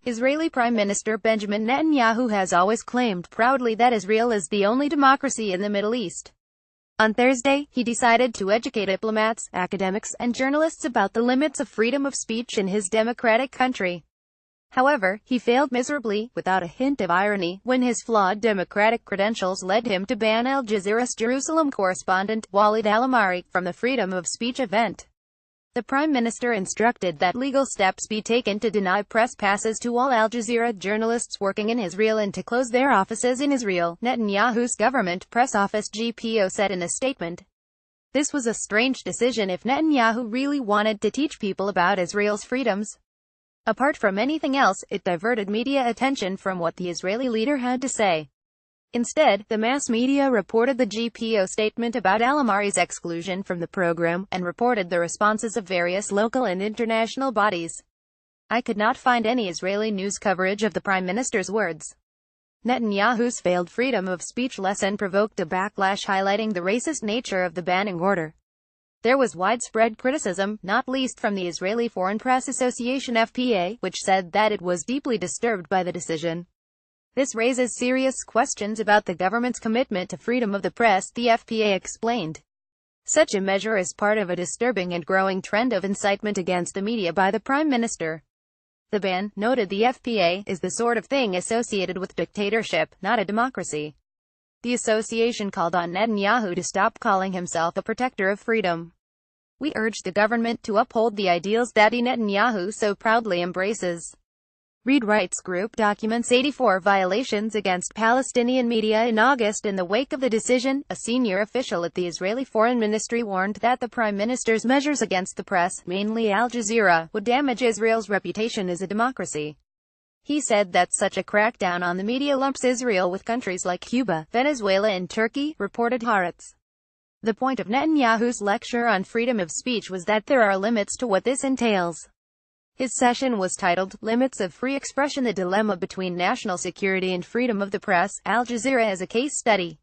Israeli Prime Minister Benjamin Netanyahu has always claimed proudly that Israel is the only democracy in the Middle East. On Thursday, he decided to educate diplomats, academics, and journalists about the limits of freedom of speech in his democratic country. However, he failed miserably, without a hint of irony, when his flawed democratic credentials led him to ban Al Jazeera's Jerusalem correspondent, Walid Al-Amari, from the freedom of speech event. The Prime Minister instructed that legal steps be taken to deny press passes to all Al Jazeera journalists working in Israel and to close their offices in Israel, Netanyahu's government press office GPO said in a statement. This was a strange decision if Netanyahu really wanted to teach people about Israel's freedoms. Apart from anything else, it diverted media attention from what the Israeli leader had to say. Instead, the mass media reported the GPO statement about Al-Amari's exclusion from the program, and reported the responses of various local and international bodies. I could not find any Israeli news coverage of the Prime Minister's words. Netanyahu's failed freedom of speech lesson provoked a backlash highlighting the racist nature of the banning order. There was widespread criticism, not least from the Israeli Foreign Press Association (FPA), which said that it was deeply disturbed by the decision. This raises serious questions about the government's commitment to freedom of the press, the FPA explained. Such a measure is part of a disturbing and growing trend of incitement against the media by the Prime Minister. The ban, noted the FPA, is the sort of thing associated with dictatorship, not a democracy. The association called on Netanyahu to stop calling himself a protector of freedom. We urge the government to uphold the ideals that Netanyahu so proudly embraces. Read Rights Group documents 84 violations against Palestinian media in August. In the wake of the decision, a senior official at the Israeli Foreign Ministry warned that the Prime Minister's measures against the press, mainly Al Jazeera, would damage Israel's reputation as a democracy. He said that such a crackdown on the media lumps Israel with countries like Cuba, Venezuela and Turkey, reported Haaretz. The point of Netanyahu's lecture on freedom of speech was that there are limits to what this entails. His session was titled, Limits of Free Expression: The Dilemma Between National Security and Freedom of the Press, Al Jazeera as a Case Study.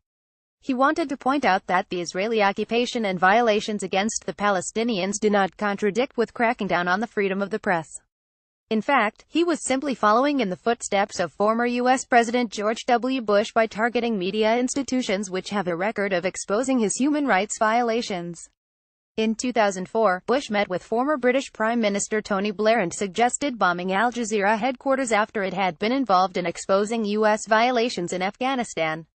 He wanted to point out that the Israeli occupation and violations against the Palestinians do not contradict with cracking down on the freedom of the press. In fact, he was simply following in the footsteps of former U.S. President George W. Bush by targeting media institutions which have a record of exposing his human rights violations. In 2004, Bush met with former British Prime Minister Tony Blair and suggested bombing Al Jazeera headquarters after it had been involved in exposing U.S. violations in Afghanistan.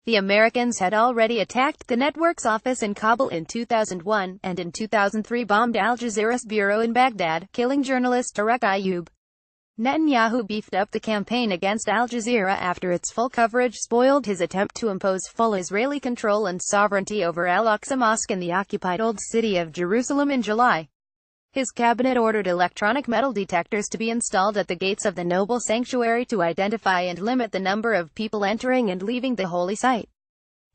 The Americans had already attacked the network's office in Kabul in 2001, and in 2003 bombed Al Jazeera's bureau in Baghdad, killing journalist Tarek Ayoub. Netanyahu beefed up the campaign against Al Jazeera after its full coverage spoiled his attempt to impose full Israeli control and sovereignty over Al-Aqsa Mosque in the occupied Old City of Jerusalem in July. His cabinet ordered electronic metal detectors to be installed at the gates of the noble sanctuary to identify and limit the number of people entering and leaving the holy site.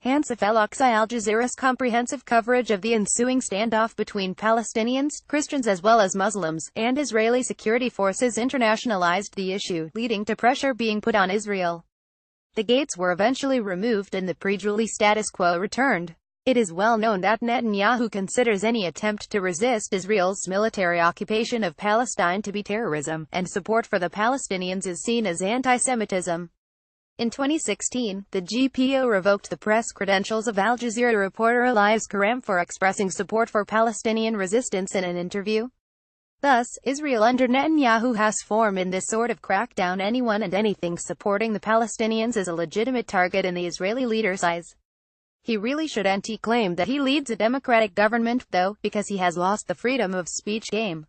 Hence, if Al-Aqsa Al Jazeera's comprehensive coverage of the ensuing standoff between Palestinians, Christians as well as Muslims, and Israeli security forces internationalized the issue, leading to pressure being put on Israel. The gates were eventually removed and the pre-July status quo returned. It is well known that Netanyahu considers any attempt to resist Israel's military occupation of Palestine to be terrorism, and support for the Palestinians is seen as anti-Semitism. In 2016, the GPO revoked the press credentials of Al Jazeera reporter Elias Karam for expressing support for Palestinian resistance in an interview. Thus, Israel under Netanyahu has formed in this sort of crackdown. Anyone and anything supporting the Palestinians is a legitimate target in the Israeli leader's eyes. He really shouldn't claim that he leads a democratic government, though, because he has lost the freedom of speech game.